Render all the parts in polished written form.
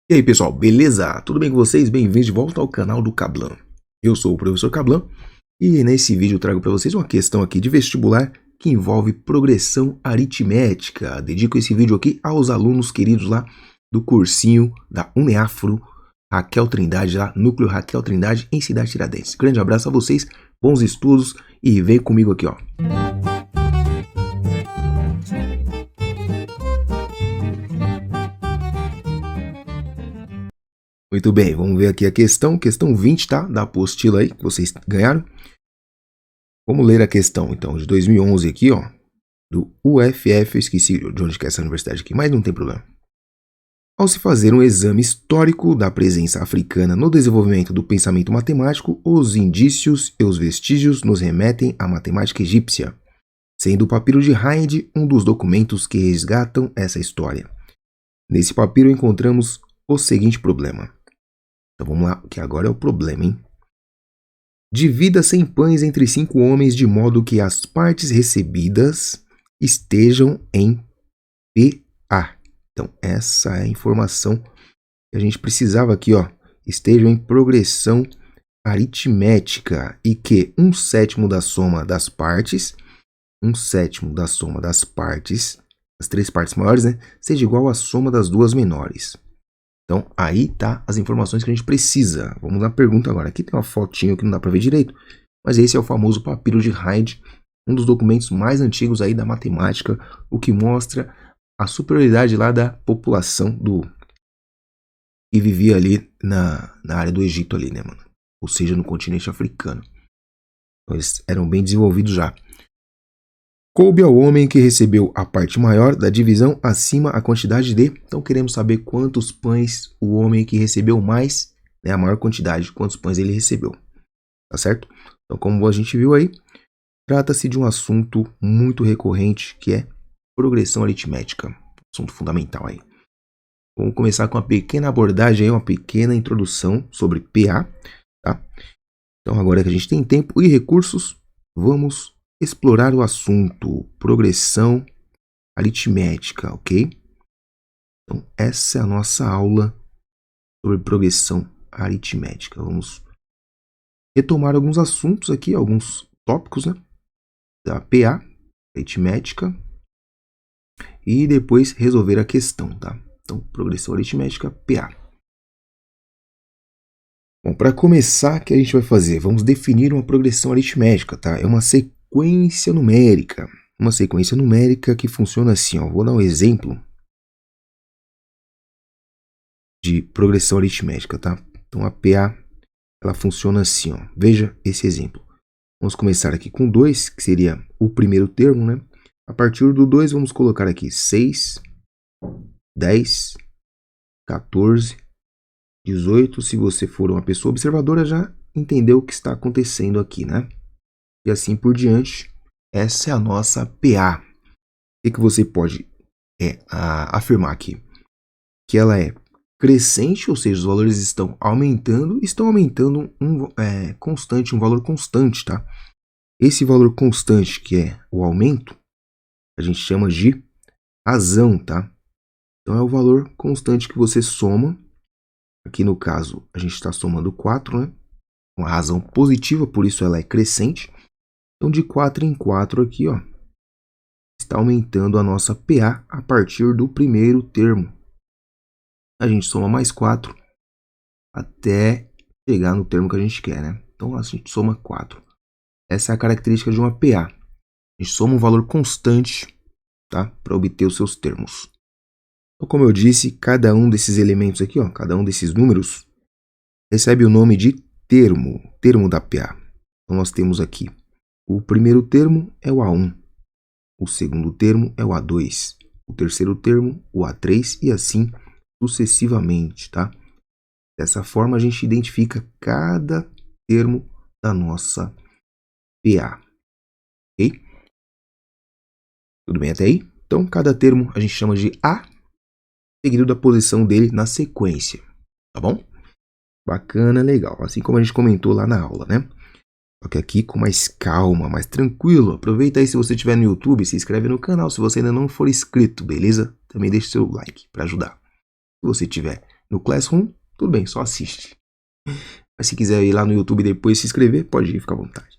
E aí pessoal, beleza? Tudo bem com vocês? Bem-vindos de volta ao canal do Cablan. Eu sou o professor Cablan e nesse vídeo eu trago para vocês uma questão aqui de vestibular que envolve progressão aritmética. Dedico esse vídeo aqui aos alunos queridos lá do cursinho da Uneafro Raquel Trindade, lá Núcleo Raquel Trindade em Cidade Tiradentes. Grande abraço a vocês, bons estudos e vem comigo aqui, ó. Muito bem, vamos ver aqui a questão 20, tá? Da apostila aí que vocês ganharam. Vamos ler a questão, então, de 2011 aqui, ó, do UFF, eu esqueci de onde que é essa universidade aqui, mas não tem problema. Ao se fazer um exame histórico da presença africana no desenvolvimento do pensamento matemático, os indícios e os vestígios nos remetem à matemática egípcia, sendo o papiro de Hind um dos documentos que resgatam essa história. Nesse papiro encontramos o seguinte problema. Então vamos lá, que agora é o problema, hein? Divida 100 pães entre 5 homens de modo que as partes recebidas estejam em PA. Então essa é a informação que a gente precisava aqui, ó. Estejam em progressão aritmética e que 1/7 da soma das partes, 1/7 da soma das partes, as 3 partes maiores, né, seja igual à soma das 2 menores. Então, aí tá as informações que a gente precisa. Vamos na pergunta agora. Aqui tem uma fotinho que não dá para ver direito, mas esse é o famoso papiro de Hind, um dos documentos mais antigos aí da matemática, o que mostra a superioridade lá da população que vivia ali na área do Egito ali, né, mano? Ou seja, no continente africano. Então, eles eram bem desenvolvidos já. Coube ao homem que recebeu a parte maior da divisão acima a quantidade de... Então queremos saber quantos pães o homem que recebeu mais, né, a maior quantidade, quantos pães ele recebeu. Tá certo? Então como a gente viu aí, trata-se de um assunto muito recorrente que é progressão aritmética. Assunto fundamental aí. Vamos começar com uma pequena abordagem aí, uma pequena introdução sobre PA. Tá? Então agora que a gente tem tempo e recursos, vamos explorar o assunto progressão aritmética, ok? Então, essa é a nossa aula sobre progressão aritmética. Vamos retomar alguns assuntos aqui, alguns tópicos, né? Da PA, aritmética, e depois resolver a questão, tá? Então, progressão aritmética, PA. Bom, para começar, o que a gente vai fazer? Vamos definir uma progressão aritmética, tá? É uma sequência numérica. Uma sequência numérica que funciona assim, ó. Vou dar um exemplo de progressão aritmética, tá? Então a PA, ela funciona assim, ó. Veja esse exemplo. Vamos começar aqui com 2, que seria o primeiro termo, né? A partir do 2, vamos colocar aqui 6, 10, 14, 18. Se você for uma pessoa observadora, já entendeu o que está acontecendo aqui, né? E assim por diante. Essa é a nossa PA. O que você pode afirmar aqui? Que ela é crescente, ou seja, os valores estão aumentando constante, um valor constante, tá? Esse valor constante, que é o aumento, a gente chama de razão, tá? Então é o valor constante que você soma. Aqui no caso, a gente está somando 4, né? Uma razão positiva, por isso ela é crescente. Então, de 4 em 4 aqui, ó, está aumentando a nossa PA a partir do primeiro termo. A gente soma mais 4 até chegar no termo que a gente quer, né? Então, a gente soma 4. Essa é a característica de uma PA. A gente soma um valor constante, tá? Para obter os seus termos. Então, como eu disse, cada um desses elementos aqui, ó, cada um desses números, recebe o nome de termo da PA. Então, nós temos aqui o primeiro termo é o A1, o segundo termo é o A2, o terceiro termo, o A3 e assim sucessivamente, tá? Dessa forma a gente identifica cada termo da nossa PA, ok? Tudo bem até aí? Então, cada termo a gente chama de A, seguido da posição dele na sequência, tá bom? Bacana, legal, assim como a gente comentou lá na aula, né? Só que aqui com mais calma, mais tranquilo. Aproveita aí, se você estiver no YouTube, se inscreve no canal se você ainda não for inscrito, beleza? Também deixa seu like para ajudar. Se você estiver no Classroom, tudo bem, só assiste. Mas se quiser ir lá no YouTube depois se inscrever, pode ir, fica à vontade.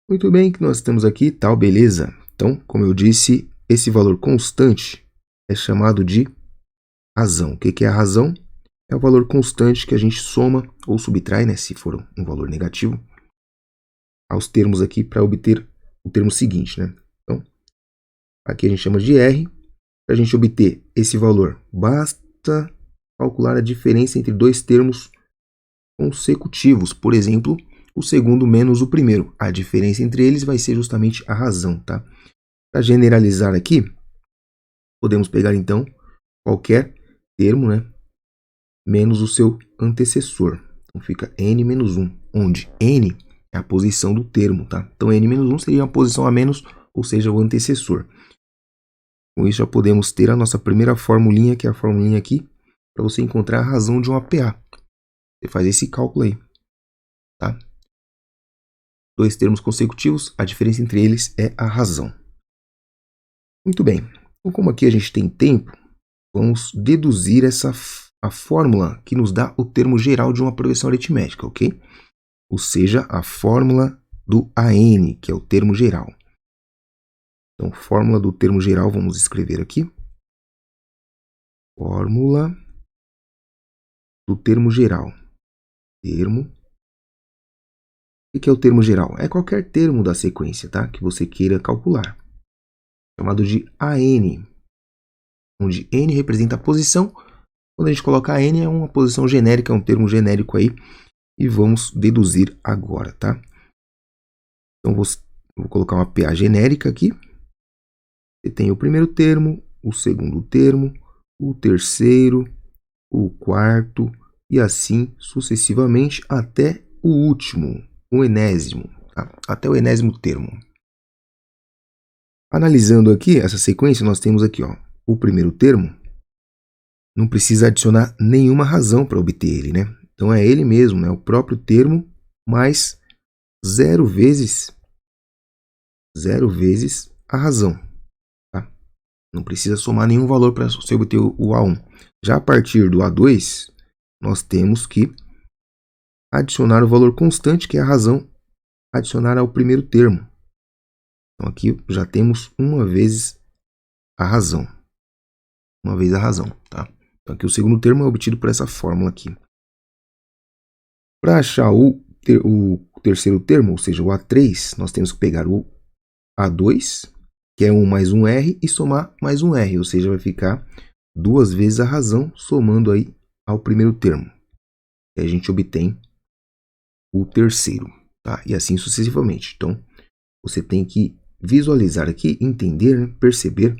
Muito bem, que nós temos aqui, tal, beleza. Então, como eu disse, esse valor constante é chamado de razão. O que é a razão? É o valor constante que a gente soma ou subtrai, né, se for um valor negativo, aos termos aqui para obter o termo seguinte, né? Então, aqui a gente chama de R. Para a gente obter esse valor, basta calcular a diferença entre dois termos consecutivos. Por exemplo, o segundo menos o primeiro. A diferença entre eles vai ser justamente a razão, tá? Para generalizar aqui, podemos pegar então qualquer termo, né, menos o seu antecessor. Então fica n menos 1, onde n é a posição do termo, tá? Então n menos 1 seria uma posição a menos, ou seja, o antecessor. Com isso já podemos ter a nossa primeira formulinha, que é a formulinha aqui, para você encontrar a razão de um APA. Você faz esse cálculo aí, tá? Dois termos consecutivos, a diferença entre eles é a razão. Muito bem. Então, como aqui a gente tem tempo, vamos deduzir a fórmula que nos dá o termo geral de uma progressão aritmética, ok? Ou seja, a fórmula do AN, que é o termo geral. Então, fórmula do termo geral, vamos escrever aqui. Fórmula do termo geral. O que é o termo geral? É qualquer termo da sequência, tá? Que você queira calcular. Chamado de AN, onde N representa a posição. Quando a gente coloca N, é uma posição genérica, é um termo genérico aí. E vamos deduzir agora, tá? Então, vou colocar uma PA genérica aqui. Você tem o primeiro termo, o segundo termo, o terceiro, o quarto e assim sucessivamente até o último, o enésimo, tá? Até o enésimo termo. Analisando aqui essa sequência, nós temos aqui, ó, o primeiro termo. Não precisa adicionar nenhuma razão para obter ele, né? Então é ele mesmo, né? O próprio termo mais 0 vezes a razão. Não precisa somar nenhum valor para você obter o A1. Já a partir do A2, nós temos que adicionar o valor constante, que é a razão, adicionar ao primeiro termo. Então aqui já temos uma vez a razão. Uma vez a razão, tá? Então aqui o segundo termo é obtido por essa fórmula aqui. Para achar o terceiro termo, ou seja, o A3, nós temos que pegar o A2, que é 1 mais 1R, e somar mais 1R, ou seja, vai ficar 2 vezes a razão, somando aí ao primeiro termo. E a gente obtém o terceiro, tá? E assim sucessivamente. Então, você tem que visualizar aqui, entender, né? Perceber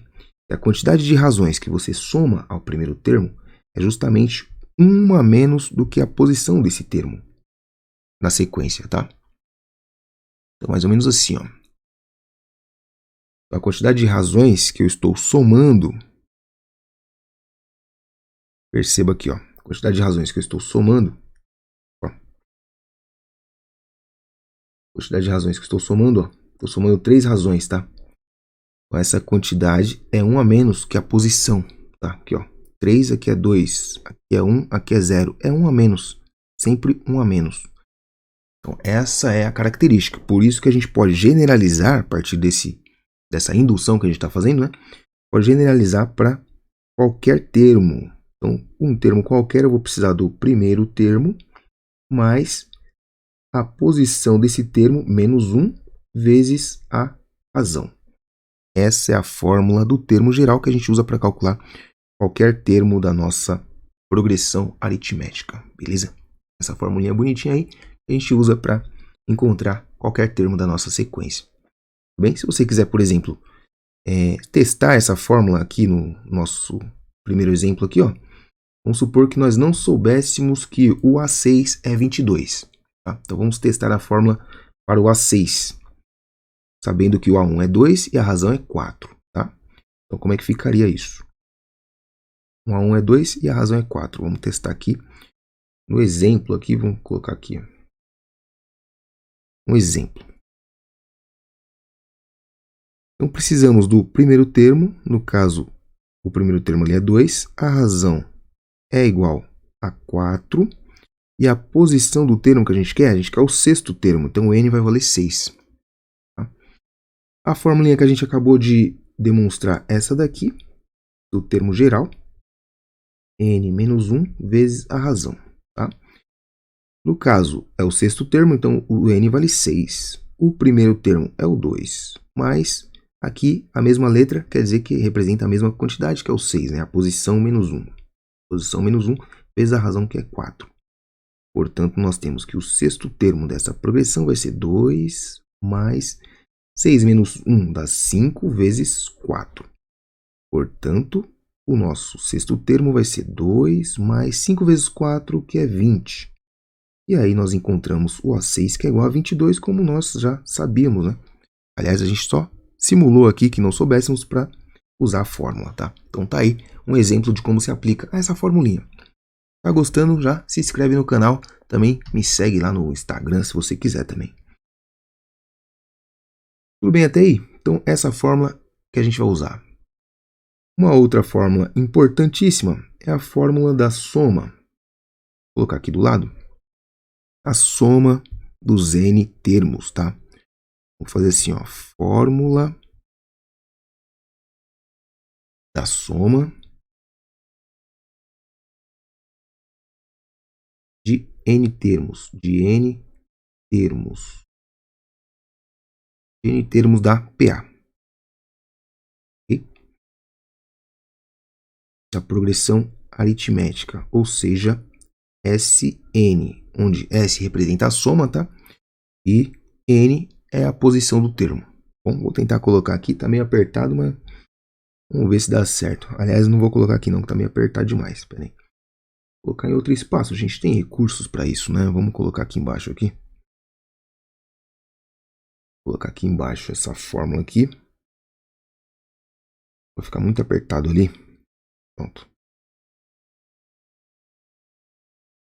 que a quantidade de razões que você soma ao primeiro termo é justamente uma a menos do que a posição desse termo na sequência, tá? Então, mais ou menos assim, ó. A quantidade de razões que eu estou somando, perceba aqui, ó, a quantidade de razões que eu estou somando, ó, quantidade de razões que eu estou somando, ó, estou somando 3 razões, tá? Então, essa quantidade é 1 a menos que a posição, tá? Aqui, ó, 3, aqui é 2, aqui é 1, aqui é 0, é 1 a menos, sempre 1 a menos. Então, essa é a característica, por isso que a gente pode generalizar a partir dessa indução que a gente está fazendo, né? Pode generalizar para qualquer termo. Então, um termo qualquer, eu vou precisar do primeiro termo mais a posição desse termo menos 1 vezes a razão. Essa é a fórmula do termo geral que a gente usa para calcular qualquer termo da nossa progressão aritmética, beleza? Essa formulinha bonitinha aí a gente usa para encontrar qualquer termo da nossa sequência. Bem, se você quiser, por exemplo, testar essa fórmula aqui no nosso primeiro exemplo aqui, ó, vamos supor que nós não soubéssemos que o A6 é 22. Tá? Então vamos testar a fórmula para o A6, sabendo que o A1 é 2 e a razão é 4. Tá? Então como é que ficaria isso? O A1 é 2 e a razão é 4. Vamos testar aqui. No exemplo aqui, vamos colocar aqui um exemplo. Então precisamos do primeiro termo, no caso o primeiro termo ali é 2, a razão é igual a 4. E a posição do termo que a gente quer o sexto termo. Então, o n vai valer 6. Tá? A formulinha que a gente acabou de demonstrar, essa daqui, do termo geral, n menos 1 vezes a razão. Tá? No caso, é o sexto termo, então o n vale 6. O primeiro termo é o 2, mas aqui a mesma letra quer dizer que representa a mesma quantidade, que é o 6, né? A posição menos 1. Posição menos 1 vezes a razão, que é 4. Portanto, nós temos que o sexto termo dessa progressão vai ser 2 mais 6 menos 1 dá 5 vezes 4. Portanto, o nosso sexto termo vai ser 2 mais 5 vezes 4, que é 20. E aí nós encontramos o A6, que é igual a 22, como nós já sabíamos, né? Aliás, a gente só simulou aqui que não soubéssemos para usar a fórmula, tá? Então tá aí um exemplo de como se aplica essa formulinha. Tá gostando? Já se inscreve no canal. Também me segue lá no Instagram se você quiser também. Tudo bem até aí? Então essa fórmula que a gente vai usar. Uma outra fórmula importantíssima é a fórmula da soma. Vou colocar aqui do lado. A soma dos n termos, tá? Vou fazer assim, ó. Fórmula da soma de n termos. De n termos da PA. Okay? Da progressão aritmética, ou seja, Sn, onde S representa a soma, tá? E N é a posição do termo. Bom, vou tentar colocar aqui, tá meio apertado, mas vamos ver se dá certo. Aliás, não vou colocar aqui não, que tá meio apertado demais. Espera aí. Vou colocar em outro espaço, a gente tem recursos para isso, né? Vamos colocar aqui embaixo aqui. Vou colocar aqui embaixo essa fórmula aqui. Vai ficar muito apertado ali. Pronto.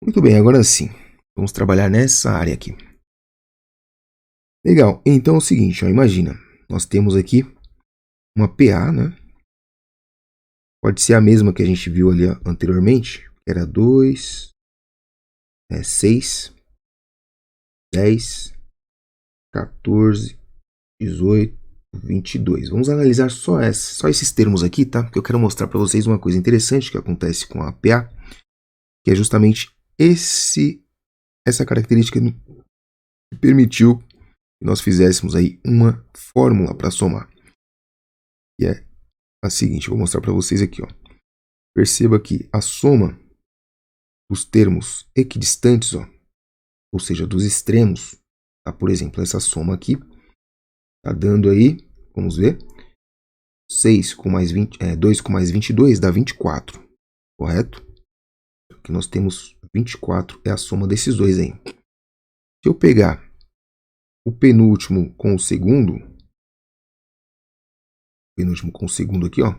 Muito bem, agora sim. Vamos trabalhar nessa área aqui. Legal, então é o seguinte, ó, imagina, nós temos aqui uma PA, né? Pode ser a mesma que a gente viu ali anteriormente, que era 2, 6, 10, 14, 18, 22. Vamos analisar só esses termos aqui, tá? Porque eu quero mostrar para vocês uma coisa interessante que acontece com a PA, que é justamente essa característica que permitiu que nós fizéssemos aí uma fórmula para somar. Que é a seguinte, eu vou mostrar para vocês aqui, ó. Perceba que a soma dos termos equidistantes, ó, ou seja, dos extremos, tá? Por exemplo, essa soma aqui está dando aí, vamos ver, 6 com mais 20, 2 com mais 22 dá 24, correto? Aqui nós temos 24, é a soma desses dois aí. Se eu pegar o penúltimo com o segundo aqui, ó,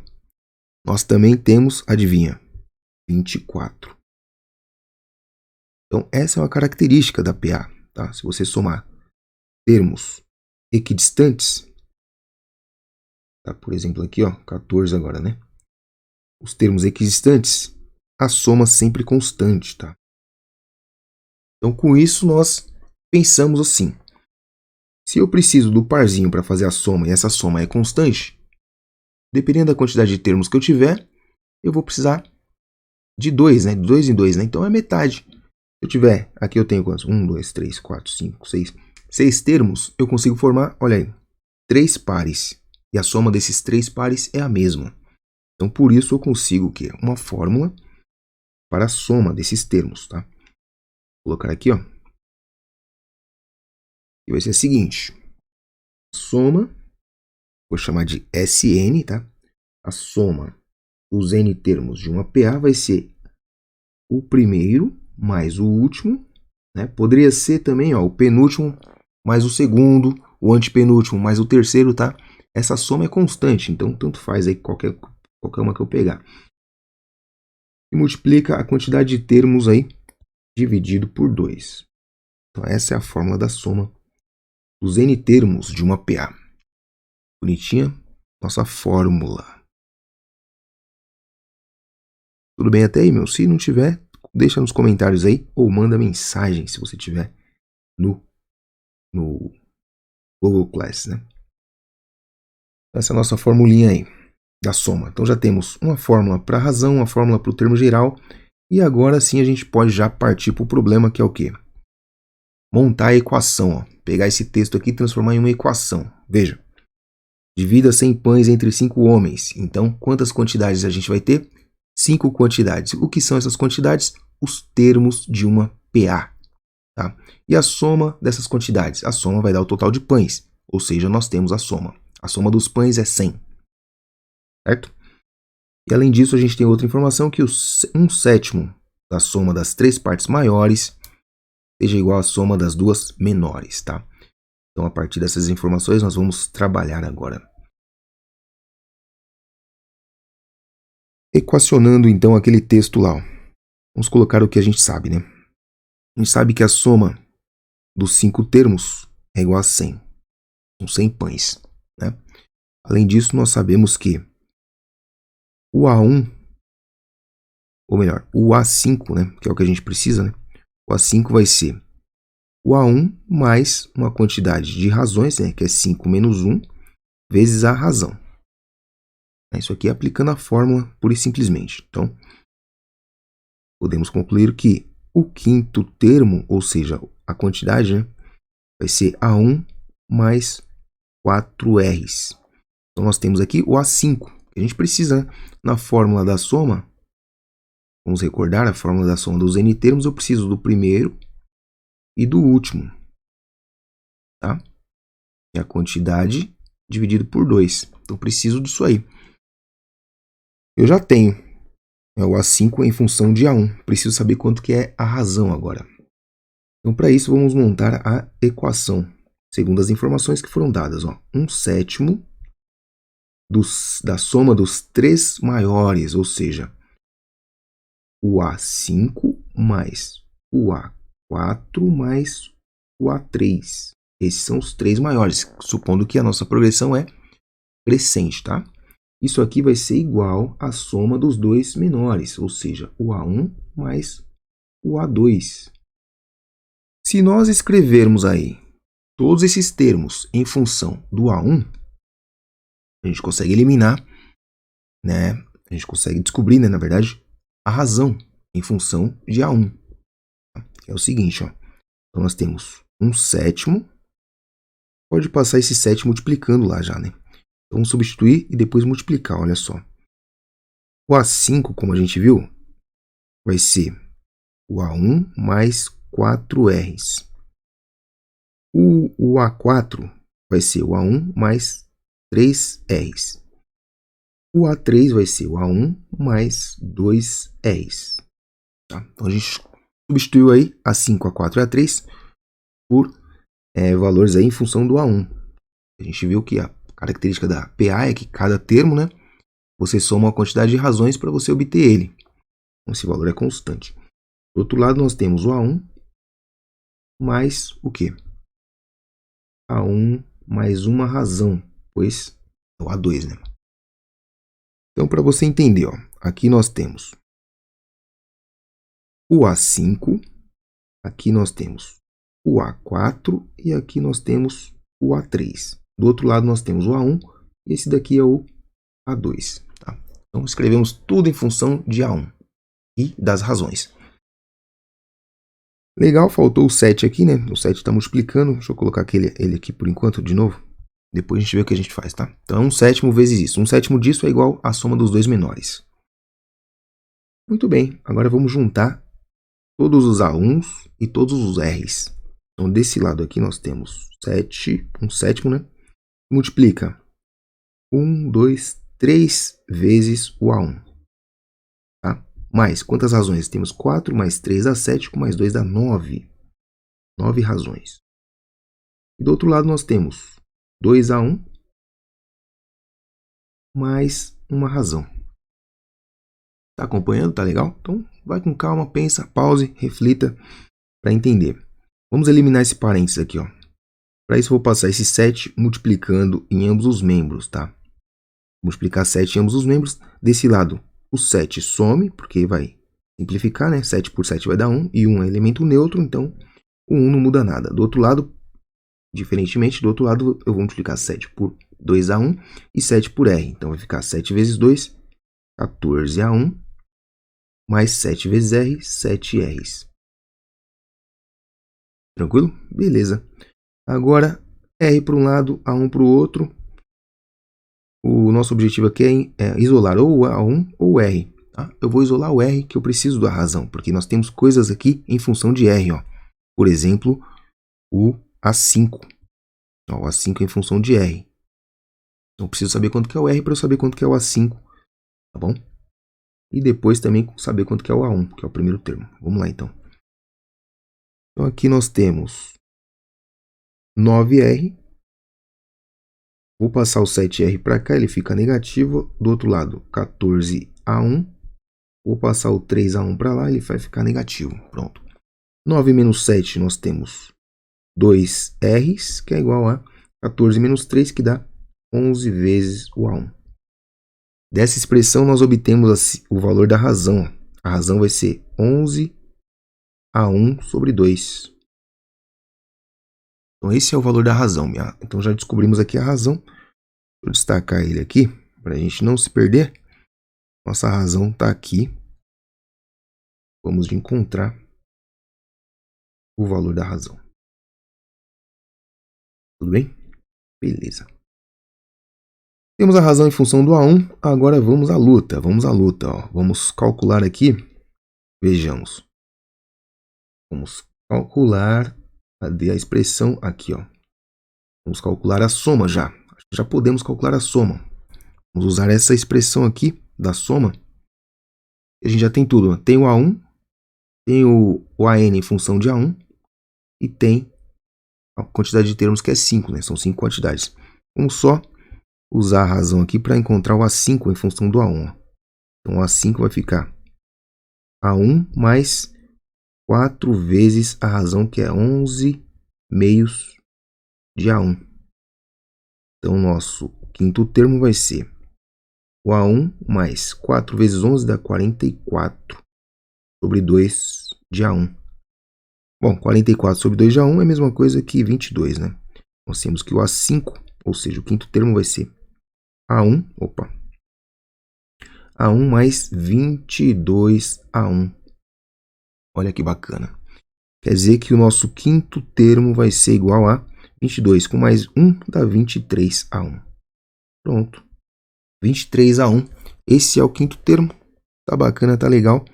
nós também temos, adivinha, 24. Então, essa é uma característica da PA, tá? Se você somar termos equidistantes, tá? Por exemplo, aqui, ó, 14 agora, né? Os termos equidistantes, a soma sempre constante, tá? Então, com isso, nós pensamos assim. Se eu preciso do parzinho para fazer a soma e essa soma é constante, dependendo da quantidade de termos que eu tiver, eu vou precisar de 2, né? De 2 em 2, né? Então, é metade. Se eu tiver, aqui eu tenho quantos? 1, 2, 3, 4, 5, 6. 6 termos, eu consigo formar, olha aí, 3 pares. E a soma desses 3 pares é a mesma. Então, por isso eu consigo o quê? Uma fórmula para a soma desses termos, tá? Vou colocar aqui, ó. E vai ser a seguinte. A soma, vou chamar de Sn, tá? A soma dos n termos de uma PA vai ser o primeiro mais o último, né? Poderia ser também, ó, o penúltimo mais o segundo, o antepenúltimo mais o terceiro, tá? Essa soma é constante, então tanto faz aí qualquer uma que eu pegar. E multiplica a quantidade de termos aí dividido por 2. Então essa é a fórmula da soma dos n termos de uma PA. Bonitinha? Nossa fórmula. Tudo bem até aí, meu? Se não tiver, deixa nos comentários aí ou manda mensagem se você tiver no Google Class, né? Essa é a nossa formulinha aí da soma. Então já temos uma fórmula para a razão, uma fórmula para o termo geral. E agora sim a gente pode já partir para o problema, que é o quê? Montar a equação. Ó. Pegar esse texto aqui e transformar em uma equação. Veja. Divida 100 pães entre 5 homens. Então, quantas quantidades a gente vai ter? 5 quantidades. O que são essas quantidades? Os termos de uma PA. Tá? E a soma dessas quantidades? A soma vai dar o total de pães. Ou seja, nós temos a soma. A soma dos pães é 100. Certo? E além disso, a gente tem outra informação que 1/7 da soma das 3 partes maiores seja igual à soma das 2 menores. Tá? Então, a partir dessas informações, nós vamos trabalhar agora. Equacionando, então, aquele texto lá. Ó. Vamos colocar o que a gente sabe, né? A gente sabe que a soma dos 5 termos é igual a 100. São 100 pães. Né? Além disso, nós sabemos que o A1, ou melhor, o A5, né? Que é o que a gente precisa, né? O A5 vai ser o A1 mais uma quantidade de razões, né, que é 5 menos 1, vezes a razão. Isso aqui é aplicando a fórmula pura e simplesmente. Então, podemos concluir que o quinto termo, ou seja, a quantidade, né, vai ser A1 mais 4Rs. Então, nós temos aqui o A5, que a gente precisa, né, na fórmula da soma. Vamos recordar a fórmula da soma dos N termos, eu preciso do primeiro e do último, tá? É a quantidade dividido por 2. Então, preciso disso aí. Eu já tenho o A5 em função de A1. Preciso saber quanto que é a razão agora. Então, para isso, vamos montar a equação, segundo as informações que foram dadas. 1/7 da soma dos 3 maiores, ou seja, o A5 mais o A4 mais o A3. Esses são os 3 maiores, supondo que a nossa progressão é crescente, tá? Isso aqui vai ser igual à soma dos 2 menores, ou seja, o A1 mais o A2. Se nós escrevermos aí todos esses termos em função do A1, a gente consegue eliminar, né? A gente consegue descobrir, né, na verdade, a razão em função de A1. É o seguinte, ó. Então nós temos 1/7. Pode passar esse 7 multiplicando lá já, né? Então vamos substituir e depois multiplicar, olha só. O A5, como a gente viu, vai ser o A1 mais 4Rs. O A4 vai ser o A1 mais 3Rs. O A3 vai ser o A1 mais 2Rs. Tá? Então a gente substituiu aí A5, A4 e A3 por valores aí em função do A1. A gente viu que a característica da PA é que cada termo, né, você soma uma quantidade de razões para você obter ele. Então, esse valor é constante. Do outro lado, nós temos o A1 mais o quê? A1 mais uma razão, pois é o A2, né? Então, para você entender, ó, aqui nós temos o A5, aqui nós temos o A4 e aqui nós temos o A3. Do outro lado nós temos o A1 e esse daqui é o A2. Tá? Então escrevemos tudo em função de A1 e das razões. Legal, faltou o 7 aqui, né? O 7 está multiplicando. Deixa eu colocar ele aqui por enquanto de novo. Depois a gente vê o que a gente faz, tá? Então 1/7 vezes isso. 1/7 disso é igual à soma dos 2 menores. Muito bem, agora vamos juntar todos os A1s e todos os Rs. Então, desse lado aqui nós temos 1/7, né? Multiplica 1, 2, 3 vezes o A1. Tá? Mais, quantas razões? Temos 4 mais 3 dá 7, com mais 2 dá 9. 9 razões. E do outro lado nós temos 2A1 mais uma razão. Tá acompanhando? Tá legal? Então, vai com calma, pensa, pause, reflita para entender. Vamos eliminar esse parênteses aqui, ó. Para isso, eu vou passar esse 7 multiplicando em ambos os membros, tá? Multiplicar 7 em ambos os membros. Desse lado, o 7 some, porque vai simplificar, né? 7 por 7 vai dar 1, e 1 é elemento neutro, então o 1 não muda nada. Do outro lado, diferentemente, do outro lado eu vou multiplicar 7 por 2A1 e 7 por R. Então vai ficar 7 vezes 2, 14A1, mais 7 vezes R, 7Rs. Tranquilo? Beleza. Agora, R para um lado, A1 para o outro. O nosso objetivo aqui é isolar ou o A1 ou o R. Tá? Eu vou isolar o R, que eu preciso da razão, porque nós temos coisas aqui em função de R. Ó. Por exemplo, o A5. Ó, o A5 é em função de R. Então, eu preciso saber quanto que é o R para eu saber quanto que é o A5. Tá bom? E depois também saber quanto que é o A1, que é o primeiro termo. Vamos lá, então. Então, aqui nós temos 9R. Vou passar o 7R para cá, ele fica negativo. Do outro lado, 14A1. Vou passar o 3A1 para lá, ele vai ficar negativo. Pronto. 9 menos 7, nós temos 2Rs, que é igual a 14 menos 3, que dá 11 vezes o A1. Dessa expressão, nós obtemos o valor da razão. A razão vai ser 11A1 sobre 2. Então, esse é o valor da razão. Então, já descobrimos aqui a razão. Deixa eu destacar ele aqui, para a gente não se perder. Nossa razão está aqui. Vamos encontrar o valor da razão. Tudo bem? Beleza. Temos a razão em função do A1. Agora vamos à luta. Ó. Vamos calcular aqui. Vejamos. Vamos calcular a expressão aqui. Ó. Vamos calcular a soma já. Já podemos calcular a soma. Vamos usar essa expressão aqui da soma. A gente já tem tudo. Tem o A1, tem o AN em função de A1 e tem a quantidade de termos que é 5, né? São 5 quantidades. Vamos só usar a razão aqui para encontrar o A5 em função do A1. Então, o A5 vai ficar A1 mais 4 vezes a razão, que é 11 meios de A1. Então, o nosso quinto termo vai ser o A1 mais 4 vezes 11 dá 44 sobre 2 de A1. Bom, 44 sobre 2 de A1 é a mesma coisa que 22, né? Nós temos que o A5, ou seja, o quinto termo vai ser A1 mais 22A1. Olha que bacana. Quer dizer que o nosso quinto termo vai ser igual a 22, com mais 1 dá 23A1. Pronto. 23A1. Esse é o quinto termo. Tá bacana, tá legal.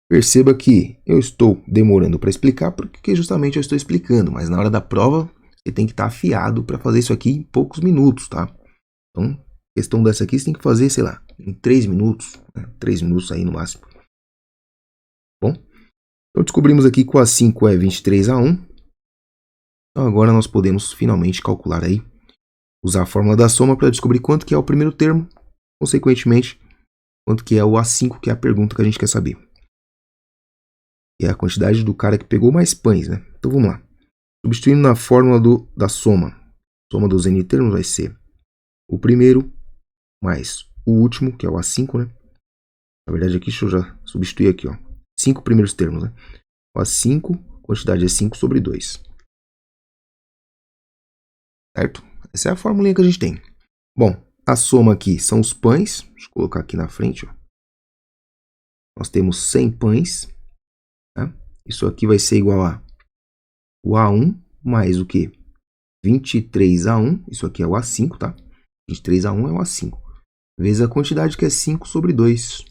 Perceba que eu estou demorando para explicar, porque justamente eu estou explicando, mas na hora da prova você tem que estar afiado para fazer isso aqui em poucos minutos, tá? Então, questão dessa aqui você tem que fazer, sei lá, em 3 minutos, né? 3 minutos aí no máximo. Bom, então descobrimos aqui que o A5 é 23A1. Então agora nós podemos finalmente calcular aí, usar a fórmula da soma para descobrir quanto que é o primeiro termo, consequentemente, quanto que é o A5, que é a pergunta que a gente quer saber. Que é a quantidade do cara que pegou mais pães, né? Então vamos lá. Substituindo na fórmula da soma. A soma dos n termos vai ser o primeiro mais o último, que é o A5, né? Na verdade aqui, deixa eu já substituir aqui, ó. 5 primeiros termos, né? O A5, a quantidade é 5 sobre 2. Certo? Essa é a formulinha que a gente tem. Bom, a soma aqui são os pães. Deixa eu colocar aqui na frente, ó. Nós temos 100 pães. Tá? Isso aqui vai ser igual a o A1 mais o quê? 23A1. Isso aqui é o A5, tá? 23A1 é o A5. Vezes a quantidade, que é 5 sobre 2.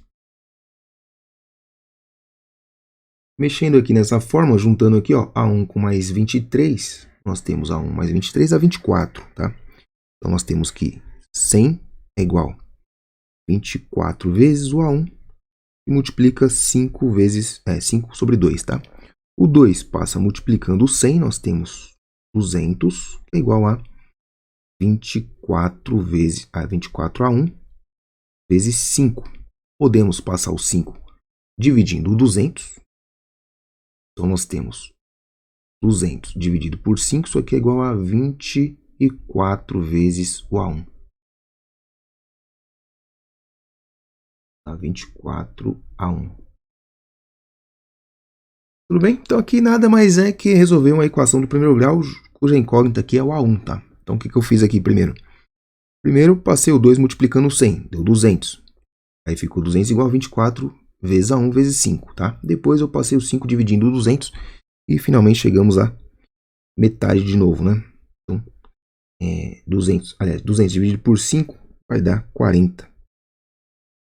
Mexendo aqui nessa forma, juntando aqui, ó, A1 com mais 23, nós temos A1 mais 23 dá 24, tá? Então, nós temos que 100 é igual a 24 vezes o A1 e multiplica 5 sobre 2, tá? O 2 passa multiplicando o 100, nós temos 200, que é igual a 24 vezes 24A1 vezes 5. Podemos passar o 5 dividindo o 200. Então, nós temos 200 dividido por 5, isso aqui é igual a 24 vezes o A1. Tá? 24/1. Tudo bem? Então aqui nada mais é que resolver uma equação do primeiro grau, cuja incógnita aqui é o A1, tá? Então o que eu fiz aqui primeiro? Primeiro passei o 2 multiplicando 100, deu 200. Aí ficou 200 igual a 24 vezes A1 vezes 5, tá? Depois eu passei o 5 dividindo 200 e finalmente chegamos a metade de novo, né? Então, 200 dividido por 5 vai dar 40.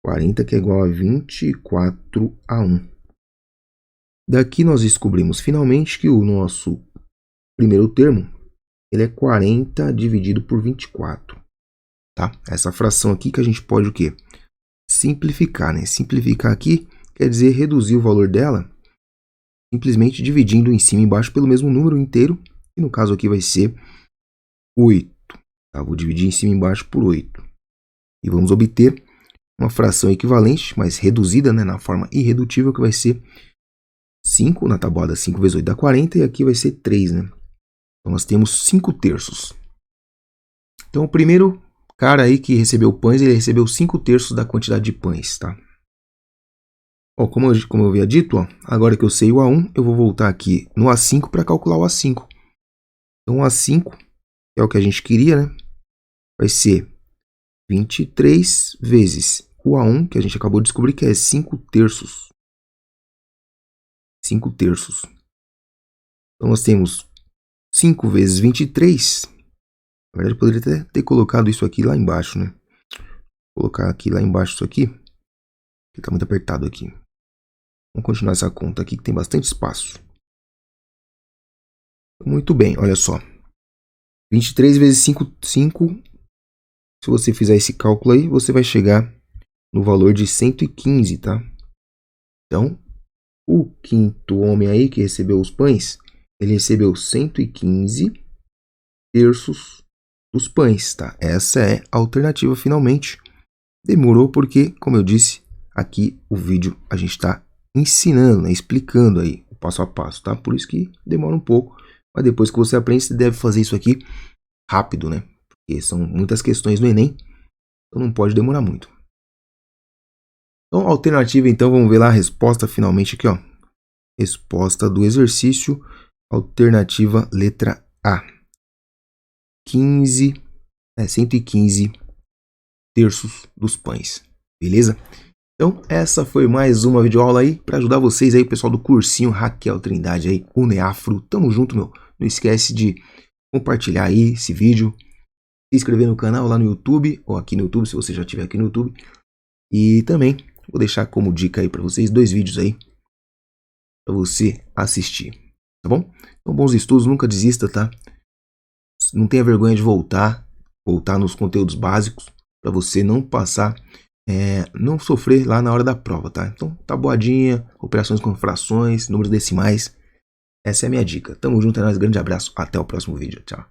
40 que é igual a 24/1. Daqui nós descobrimos finalmente que o nosso primeiro termo ele é 40 dividido por 24. Tá? Essa fração aqui que a gente pode o quê? Simplificar, né? Simplificar aqui quer dizer reduzir o valor dela simplesmente dividindo em cima e embaixo pelo mesmo número inteiro. E no caso aqui vai ser 8. Tá? Vou dividir em cima e embaixo por 8. E vamos obter uma fração equivalente, mas reduzida, né? Na forma irredutível, que vai ser 5. Na tabuada 5 vezes 8 dá 40. E aqui vai ser 3, né? Então nós temos 5 terços. Então o primeiro cara aí que recebeu pães, ele recebeu 5 terços da quantidade de pães, tá? Ó, como eu havia dito, ó, agora que eu sei o A1, eu vou voltar aqui no A5 para calcular o A5. Então o A5, que é o que a gente queria, né? Vai ser 23 vezes o A1, que a gente acabou de descobrir que é 5 terços. 5 terços. Então nós temos 5 vezes 23. Na verdade, eu poderia até ter colocado isso aqui lá embaixo, né? Vou colocar aqui lá embaixo isso aqui, que está muito apertado aqui. Vamos continuar essa conta aqui, que tem bastante espaço. Muito bem, olha só. 23 vezes 5. Se você fizer esse cálculo aí, você vai chegar no valor de 115, tá? Então, o quinto homem aí que recebeu os pães, ele recebeu 115 terços dos pães, tá? Essa é a alternativa finalmente. Demorou porque, como eu disse, aqui o vídeo a gente está ensinando, né? Explicando aí o passo a passo, tá? Por isso que demora um pouco, mas depois que você aprende, você deve fazer isso aqui rápido, né? Porque são muitas questões no Enem, então não pode demorar muito. Então, alternativa, então, vamos ver lá a resposta finalmente aqui, ó. Resposta do exercício, alternativa letra A. 115 terços dos pães, beleza? Então, essa foi mais uma videoaula aí para ajudar vocês aí, pessoal do cursinho Raquel Trindade aí, UNEAFRO. Tamo junto, meu. Não esquece de compartilhar aí esse vídeo, se inscrever no canal lá no YouTube, ou aqui no YouTube, se você já estiver aqui no YouTube. E também vou deixar como dica aí para vocês 2 vídeos aí para você assistir, tá bom? Então, bons estudos, nunca desista, tá? Não tenha vergonha de voltar nos conteúdos básicos para você não passar, não sofrer lá na hora da prova, tá? Então, tabuadinha, operações com frações, números decimais, essa é a minha dica. Tamo junto, é nóis, grande abraço, até o próximo vídeo, tchau.